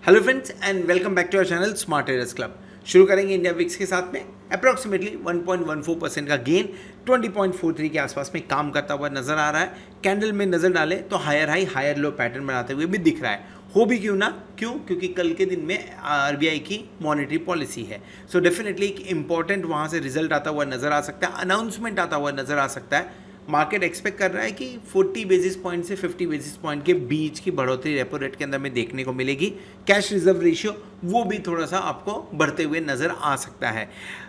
Hello friends and welcome back to our channel smart traders club. शुरू करेंगे India VIX के साथ में अप्रॉक्सीमेटली 1.14% का गेन 20.43 के आसपास में काम करता हुआ नजर आ रहा है। कैंडल में नजर डालें तो higher high higher low pattern बनाते हुए भी दिख रहा है। हो भी क्यों ना, क्योंकि कल के दिन में आरबीआई की मॉनेटरी पॉलिसी है। सो डेफिनेटली एक इंपॉर्टेंट वहाँ से रिजल्ट आता हुआ नजर आ सकता है, अनाउंसमेंट आता हुआ नजर आ सकता है। मार्केट एक्सपेक्ट कर रहा है कि 40 बेसिस पॉइंट से 50 बेसिस पॉइंट के बीच की बढ़ोतरी रेपो रेट के अंदर में देखने को मिलेगी। कैश रिजर्व रेशियो वो भी थोड़ा सा आपको बढ़ते हुए नज़र आ सकता है।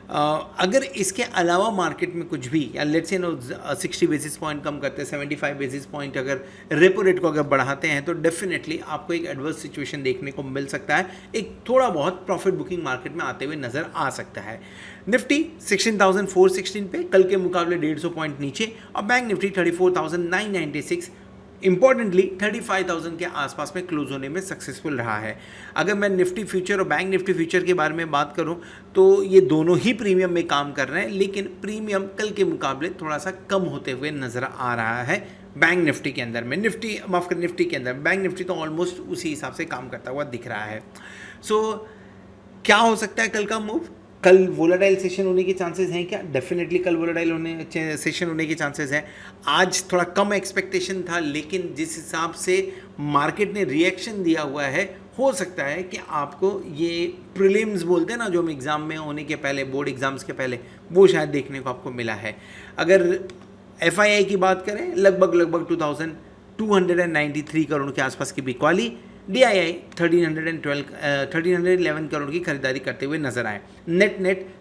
अगर इसके अलावा मार्केट में कुछ भी या लेट्स से 60 बेसिस पॉइंट कम करते हैं, 75 बेसिस पॉइंट अगर रेपो रेट को अगर बढ़ाते हैं तो डेफिनेटली आपको एक एडवर्स सिचुएशन देखने को मिल सकता है। एक थोड़ा बहुत प्रॉफिट बुकिंग मार्केट में आते हुए नज़र आ सकता है। निफ्टी 16,416 पे कल के मुकाबले 150 पॉइंट नीचे और बैंक निफ्टी 34,996 इंपॉर्टेंटली 35,000 के आसपास में क्लोज होने में सक्सेसफुल रहा है। अगर मैं निफ्टी फ्यूचर और बैंक निफ्टी फ्यूचर के बारे में बात करूं तो ये दोनों ही प्रीमियम में काम कर रहे हैं, लेकिन प्रीमियम कल के मुकाबले थोड़ा सा कम होते हुए नजर आ रहा है। बैंक निफ्टी के अंदर में निफ्टी के अंदर बैंक निफ्टी तो ऑलमोस्ट उसी हिसाब से काम करता हुआ दिख रहा है। सो क्या हो सकता है कल का मूव? कल वोलाटाइल सेशन होने के चांसेस हैं क्या? डेफिनेटली कल वोलाटाइल सेशन होने के चांसेस हैं। आज थोड़ा कम एक्सपेक्टेशन था, लेकिन जिस हिसाब से मार्केट ने रिएक्शन दिया हुआ है, हो सकता है कि आपको ये प्रीलिम्स बोलते हैं ना, जो हम एग्ज़ाम में होने के पहले, बोर्ड एग्ज़ाम्स के पहले, वो शायद देखने को आपको मिला है। अगर एफआईआई की बात करें, लगभग 2293 करोड़ के आसपास की बिकवाली, DII 1311 करोड़ की खरीदारी करते हुए नजर आए। नेट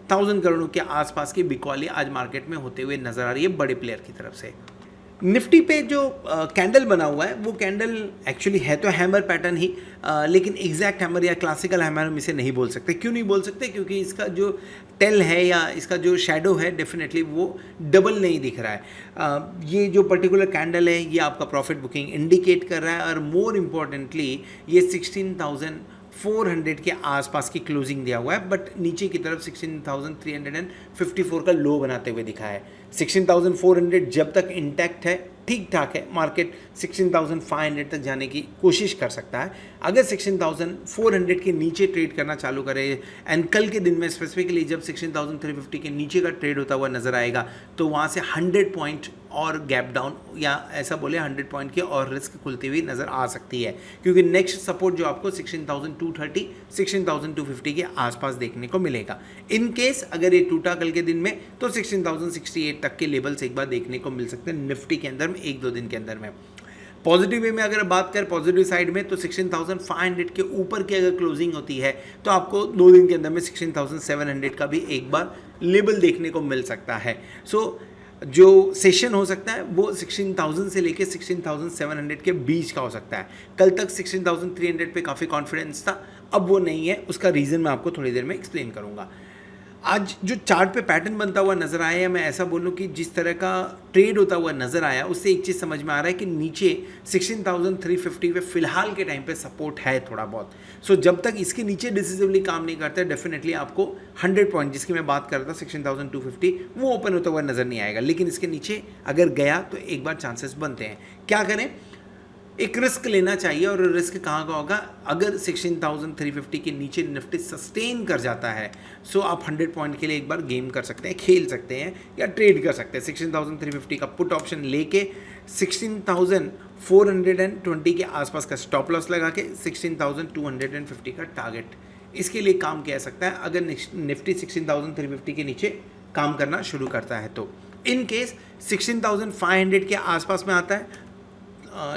1000 करोड़ के आसपास की बिकवाली आज मार्केट में होते हुए नजर आ रही है बड़े प्लेयर की तरफ से। निफ्टी पे जो कैंडल बना हुआ है वो कैंडल एक्चुअली है तो हैमर पैटर्न ही, लेकिन एग्जैक्ट हैमर या क्लासिकल हैमर हम इसे नहीं बोल सकते। क्यों नहीं बोल सकते? क्योंकि इसका जो टेल है या इसका जो शैडो है डेफिनेटली वो डबल नहीं दिख रहा है। ये जो पर्टिकुलर कैंडल है ये आपका प्रॉफिट बुकिंग इंडिकेट कर रहा है, और मोर इम्पॉर्टेंटली ये 16,400 के आसपास की क्लोजिंग दिया हुआ है, बट नीचे की तरफ 16,354 का लो बनाते हुए दिखा है। 16,400 जब तक इंटैक्ट है, ठीक ठाक है, मार्केट 16,500 तक जाने की कोशिश कर सकता है। अगर 16,400 के नीचे ट्रेड करना चालू करे, एंड कल के दिन में स्पेसिफिकली जब 16,350 के नीचे का ट्रेड होता हुआ नजर आएगा, तो वहाँ से 100 पॉइंट और गैप डाउन, या ऐसा बोले 100 पॉइंट की और रिस्क खुलती हुई नज़र आ सकती है। क्योंकि नेक्स्ट सपोर्ट जो आपको 16,230 16,250 के आसपास देखने को मिलेगा। इन केस अगर ये टूटा कल के दिन में तो 16,068 तक के लेवल्स एक बार देखने को मिल सकते हैं निफ्टी के अंदर में, एक दो दिन के अंदर में। पॉजिटिव वे में अगर बात करें, पॉजिटिव साइड में, तो 16,500 के ऊपर की अगर क्लोजिंग होती है तो आपको 2 दिन के अंदर में 16,700 का भी एक बार लेवल देखने को मिल सकता है। सो जो सेशन हो सकता है वो 16,000 से लेके 16,700 के बीच का हो सकता है। कल तक 16,300 पे काफ़ी कॉन्फिडेंस था, अब वो नहीं है। उसका रीज़न मैं आपको थोड़ी देर में एक्सप्लेन करूँगा। आज जो चार्ट पे पैटर्न बनता हुआ नज़र आया है, मैं ऐसा बोलूँ कि जिस तरह का ट्रेड होता हुआ नज़र आया, उससे एक चीज़ समझ में आ रहा है कि नीचे 16,350 पे फिलहाल के टाइम पे सपोर्ट है थोड़ा बहुत। सो जब तक इसके नीचे डिसिसिवली काम नहीं करता, डेफिनेटली आपको 100 पॉइंट जिसकी मैं बात कर रहा था 16,250 वो ओपन होता हुआ नज़र नहीं आएगा। लेकिन इसके नीचे अगर गया तो एक बार चांसेस बनते हैं। क्या करें? एक रिस्क लेना चाहिए, और रिस्क कहाँ का होगा? अगर 16,350 के नीचे निफ्टी सस्टेन कर जाता है, सो आप 100 पॉइंट के लिए एक बार गेम कर सकते हैं, खेल सकते हैं या ट्रेड कर सकते हैं। 16,350 का पुट ऑप्शन लेके 16,420 के आसपास का स्टॉप लॉस लगा के 16,250 का टारगेट, इसके लिए काम किया सकता है अगर निफ्टी 16,350 के नीचे काम करना शुरू करता है तो। इन केस 16,500 के आसपास में आता है,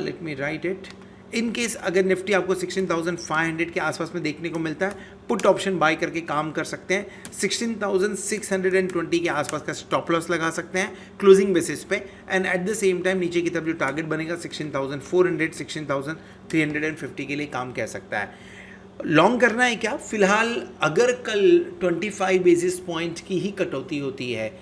let me right it, in case अगर निफ्टी आपको 16,500 के आसपास में देखने को मिलता है, पुट ऑप्शन बाय करके काम कर सकते हैं। 16,620 के आसपास का स्टॉप लॉस लगा सकते हैं क्लोजिंग बेसिस पे, and at the same time नीचे की तरफ जो टारगेट बनेगा 16,400 16,350 के लिए काम कर सकता है। लॉन्ग करना है क्या? फिलहाल अगर कल 25 बेसिस पॉइंट की ही कटौती होती है,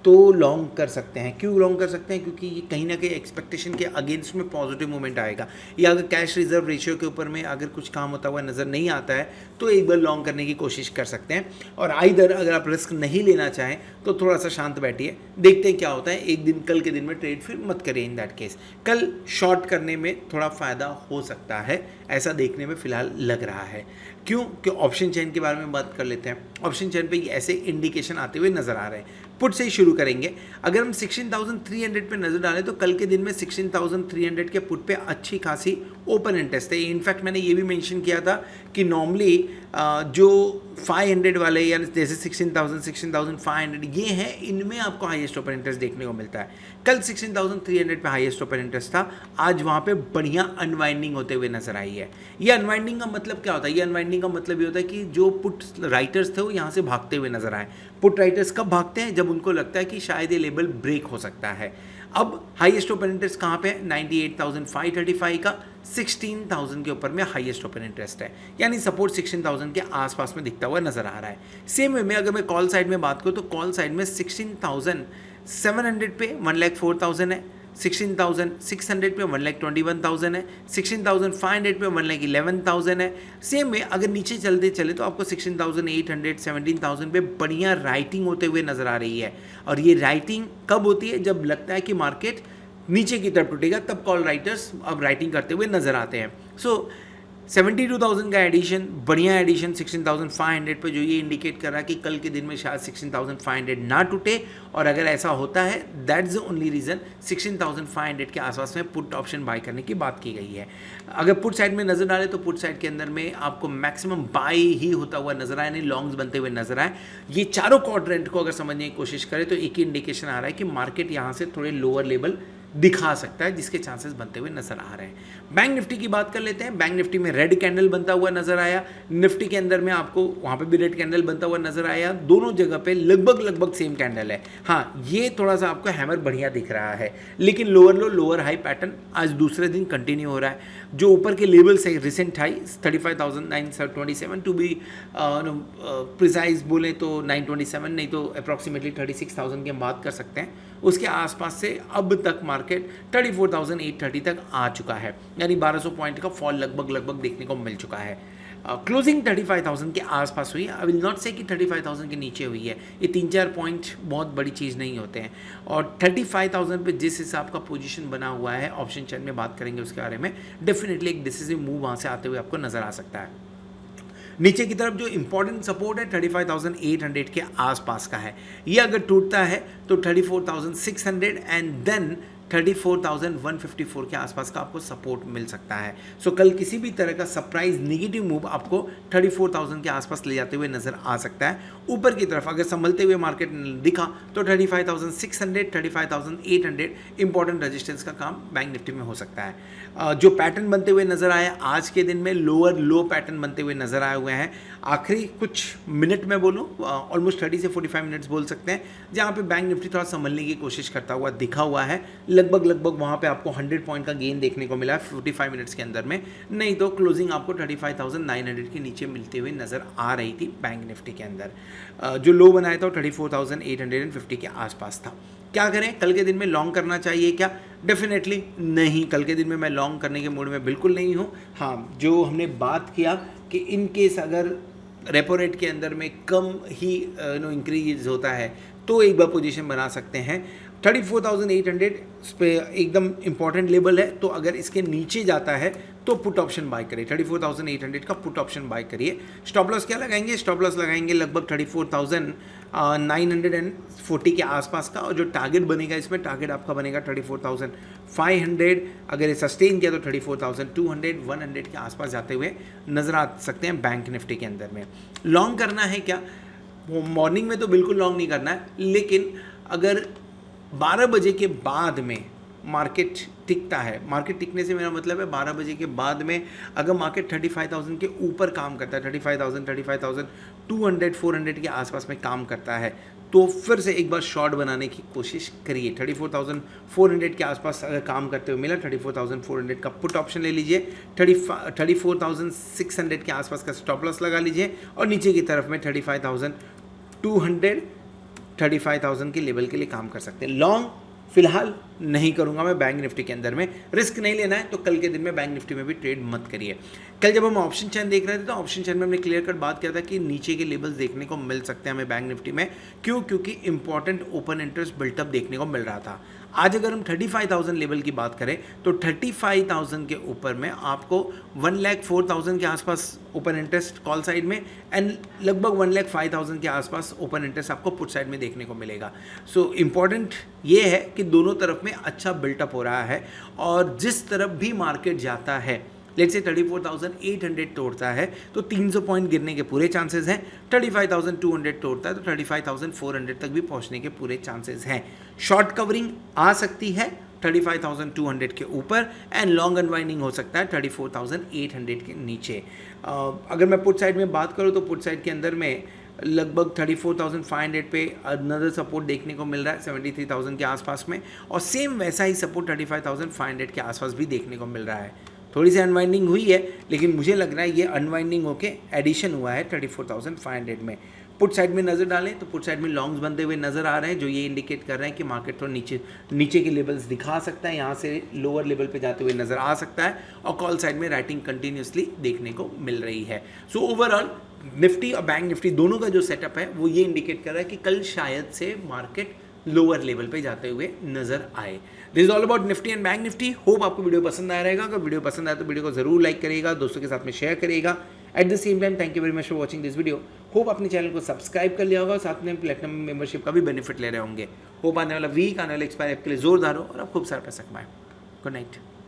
तो लॉन्ग कर सकते हैं। क्यों लॉन्ग कर सकते हैं? क्योंकि ये कहीं ना कहीं एक्सपेक्टेशन के अगेंस्ट में पॉजिटिव मूवमेंट आएगा, या अगर कैश रिजर्व रेशियो के ऊपर में अगर कुछ काम होता हुआ नज़र नहीं आता है तो एक बार लॉन्ग करने की कोशिश कर सकते हैं। और आइदर अगर आप रिस्क नहीं लेना चाहें तो थोड़ा सा शांत बैठिए, देखते हैं क्या होता है। एक दिन कल के दिन में ट्रेड फिर मत करिए इन दैट केस। कल शॉर्ट करने में थोड़ा फ़ायदा हो सकता है, ऐसा देखने में फ़िलहाल लग रहा है। क्यों? कि ऑप्शन चेन के बारे में बात कर लेते हैं। ऑप्शन चेन पे ऐसे इंडिकेशन आते हुए नज़र आ रहे हैं। पुट से ही शुरू करेंगे। अगर हम 16,300 पे नज़र डालें तो कल के दिन में 16,300 के पुट पे अच्छी खासी ओपन इंटरेस्ट है। इनफैक्ट मैंने ये भी मेंशन किया था कि नॉर्मली जो 500 वाले या जैसे 16,000, 16,500 ये हैं, इनमें आपको हाईएस्ट ओपन इंटरेस्ट देखने को मिलता है। कल 16,300 पे हाईएस्ट ओपन इंटरेस्ट था, आज वहाँ पे बढ़िया अनवाइंडिंग होते हुए नजर आई है। ये अनवाइंडिंग का मतलब क्या होता है? ये अनवाइंडिंग का मतलब ये होता है कि जो पुट राइटर्स थे वो यहाँ से भागते हुए नजर आए। पुट राइटर्स कब भागते हैं? जब उनको लगता है कि शायद ये लेवल ब्रेक हो सकता है। अब हाईएस्ट ओपन इंटरेस्ट कहाँ पे है? 98,535 का 16,000 के ऊपर में हाईएस्ट ओपन इंटरेस्ट है, यानी सपोर्ट 16,000 के आसपास में दिखता हुआ नजर आ रहा है। सेम वे में अगर मैं कॉल साइड में बात करूँ तो कॉल साइड में 16,700 पे 1,04,000 है, 16,600 पे 1,21,000 है, 16,500 पे 1,11,000 है। सेम में अगर नीचे चलते चले तो आपको 16,800, 17,000 पे बढ़िया राइटिंग होते हुए नज़र आ रही है। और ये राइटिंग कब होती है? जब लगता है कि मार्केट नीचे की तरफ टूटेगा, तब कॉल राइटर्स अब राइटिंग करते हुए नज़र आते हैं। सो 72,000 का एडिशन, बढ़िया एडिशन 16,500 पे, जो ये इंडिकेट कर रहा है कि कल के दिन में शायद 16,500 ना टूटे। और अगर ऐसा होता है दैट्स द ओनली रीज़न 16,500 के आसपास में पुट ऑप्शन बाय करने की बात की गई है। अगर पुट साइड में नज़र डाले तो पुट साइड के अंदर में आपको मैक्सिमम बाय ही होता हुआ नजर आए, नहीं लॉन्ग्स बनते हुए नजर आए। ये चारों क्वाड्रेंट को अगर समझने की कोशिश करें तो एक ही इंडिकेशन आ रहा है कि मार्केट यहाँ से थोड़े लोअर लेवल दिखा सकता है, जिसके चांसेस बनते हुए नजर आ रहे हैं। बैंक निफ्टी की बात कर लेते हैं। बैंक निफ्टी में रेड कैंडल बनता हुआ नजर आया। निफ्टी के अंदर में आपको वहां पे भी रेड कैंडल बनता हुआ नजर आया। दोनों जगह पे लगभग सेम कैंडल है। हाँ, ये थोड़ा सा आपको हैमर बढ़िया दिख रहा है, लेकिन लोअर लो लोअर हाई पैटर्न आज दूसरे दिन कंटिन्यू हो रहा है। जो ऊपर के लेवल्स है recent high 35,927 to be precise बोले तो 927, नहीं तो अप्रॉक्सीमेटली 36,000 की हम बात कर सकते हैं। उसके आसपास से अब तक मार्केट 34,830 तक आ चुका है, यानी 1200 पॉइंट का फॉल लगभग देखने को मिल चुका है। क्लोजिंग 35,000 के आसपास हुई है। आई विल नॉट से कि 35,000 के नीचे हुई है। ये 3-4 पॉइंट बहुत बड़ी चीज़ नहीं होते हैं। और 35,000 पे जिस हिसाब का पोजीशन बना हुआ है, ऑप्शन चेन में बात करेंगे उसके बारे में, डेफिनेटली एक डिसिसिव मूव वहाँ से आते हुए आपको नजर आ सकता है। नीचे की तरफ जो इंपॉर्टेंट सपोर्ट है 35,800 के आसपास का है। ये अगर टूटता है तो 34,600 एंड देन 34,154 के आसपास का आपको सपोर्ट मिल सकता है। सो कल किसी भी तरह का सरप्राइज नेगेटिव मूव आपको 34,000 के आसपास ले जाते हुए नजर आ सकता है। ऊपर की तरफ अगर संभलते हुए मार्केट दिखा तो 35,600, 35,800 इंपॉर्टेंट रेजिस्टेंस का काम बैंक निफ्टी में हो सकता है। जो पैटर्न बनते हुए नजर आया आज के दिन में, लोअर लो पैटर्न बनते हुए नजर आए हुए हैं। आखिरी कुछ मिनट में बोलूँ, ऑलमोस्ट 30 से 45 मिनट्स बोल सकते हैं, जहाँ पे बैंक निफ्टी थोड़ा संभलने की कोशिश करता हुआ दिखा हुआ है। लगभग वहाँ पे आपको 100 पॉइंट का गेन देखने को मिला 45 मिनट्स के अंदर में, नहीं तो क्लोजिंग आपको 35,900 के नीचे मिलते हुए नजर आ रही थी बैंक निफ्टी के अंदर। जो लो बनाया था 34,850 के आसपास था। क्या करें? कल के दिन में लॉन्ग करना चाहिए क्या? डेफिनेटली नहीं, कल के दिन में मैं लॉन्ग करने के मूड में बिल्कुल नहीं हूँ। हाँ, जो हमने बात किया कि इन केस अगर रेपो रेट के अंदर में कम ही इंक्रीज होता है तो एक बार पोजीशन बना सकते हैं। 34,800 पे एकदम इंपॉर्टेंट लेवल है, तो अगर इसके नीचे जाता है तो पुट ऑप्शन बाय करिए। 34,800 का पुट ऑप्शन बाय करिए। स्टॉप लॉस क्या लगाएंगे? स्टॉप लॉस लगाएंगे लगभग 34,940 के आसपास का, और जो टारगेट बनेगा इसमें, टारगेट आपका बनेगा 34,500। अगर ये सस्टेन किया तो 34,200, 100 के आसपास जाते हुए नजर आ सकते हैं बैंक निफ्टी के अंदर में। लॉन्ग करना है क्या? मॉर्निंग में तो बिल्कुल लॉन्ग नहीं करना है, लेकिन अगर 12 बजे के बाद में मार्केट टिकता है, मार्केट टिकने से मेरा मतलब है 12 बजे के बाद में अगर मार्केट 35,000 के ऊपर काम करता है, 35,000, 35,200, 400 के आसपास में काम करता है, तो फिर से एक बार शॉर्ट बनाने की कोशिश करिए। 34,400 के आसपास अगर काम करते हुए मिला, 34,400 का पुट ऑप्शन ले लीजिए, 34,600 के आसपास का स्टॉप लॉस लगा लीजिए, और नीचे की तरफ में 35,200 35,000 के लेवल के लिए काम कर सकते हैं। लॉन्ग फिलहाल नहीं करूंगा मैं बैंक निफ्टी के अंदर में, रिस्क नहीं लेना है तो कल के दिन में बैंक निफ्टी में भी ट्रेड मत करिए। कल जब हम ऑप्शन चैन देख रहे थे तो ऑप्शन चैन में हमने क्लियर कट बात किया था कि नीचे के लेवल्स देखने को मिल सकते हैं हमें बैंक निफ्टी में। क्यों? क्योंकि इंपॉर्टेंट ओपन इंटरेस्ट बिल्टअप देखने को मिल रहा था। आज अगर हम 35,000 लेवल की बात करें तो 35,000 के ऊपर में आपको 1,04,000 के आसपास ओपन इंटरेस्ट कॉल साइड में एंड लगभग 1,05,000 के आसपास ओपन इंटरेस्ट आपको पुट साइड में देखने को मिलेगा। सो इम्पॉर्टेंट ये है कि दोनों तरफ में अच्छा बिल्टअप हो रहा है और जिस तरफ भी मार्केट जाता है, लेट्स से 34,800 तोड़ता है तो 300 पॉइंट गिरने के पूरे चांसेस हैं। 35,200 तोड़ता है तो 35,400 तक भी पहुंचने के पूरे चांसेस हैं। शॉर्ट कवरिंग आ सकती है 35,200 के ऊपर एंड लॉन्ग अनवाइंडिंग हो सकता है 34,800 के नीचे। अगर मैं पुट साइड में बात करूँ तो पुट साइड के अंदर में लगभग 34,500 पे अनदर सपोर्ट देखने को मिल रहा है 73,000 के आसपास में, और सेम वैसा ही सपोर्ट 35,500 के आसपास भी देखने को मिल रहा है। थोड़ी सी अनवाइंडिंग हुई है लेकिन मुझे लग रहा है ये अनवाइंडिंग होके एडिशन हुआ है 34,500 में। पुट साइड में नज़र डालें तो पुट साइड में लॉन्ग्स बनते हुए नज़र आ रहे हैं जो ये इंडिकेट कर रहे हैं कि मार्केट थोड़ा नीचे के लेवल्स दिखा सकता है, यहाँ से लोअर लेवल पे जाते हुए नज़र आ सकता है, और कॉल साइड में राइटिंग कंटिन्यूसली देखने को मिल रही है। सो ओवरऑल निफ्टी और बैंक निफ्टी दोनों का जो सेटअप है वो ये इंडिकेट कर रहा है कि कल शायद से मार्केट लोअर लेवल पे जाते हुए नजर आए। This is all about Nifty and bank Nifty. Hope आपको वीडियो पसंद आया रहेगा। अगर वीडियो पसंद आया तो वीडियो को जरूर लाइक करिएगा, दोस्तों के साथ में शेयर करिएगा। At the same time thank you very much for watching this video. Hope अपने चैनल को सब्सक्राइब कर लिया होगा और साथ में प्लेटिनम मेंबरशिप का भी बेनिफिट ले रहे होंगे। होप आने वाला वीक, आने वाला एक्सपायर ऐप के लिए जोरदार हो और आप खूब सारा पैसा कमाएं। Good night.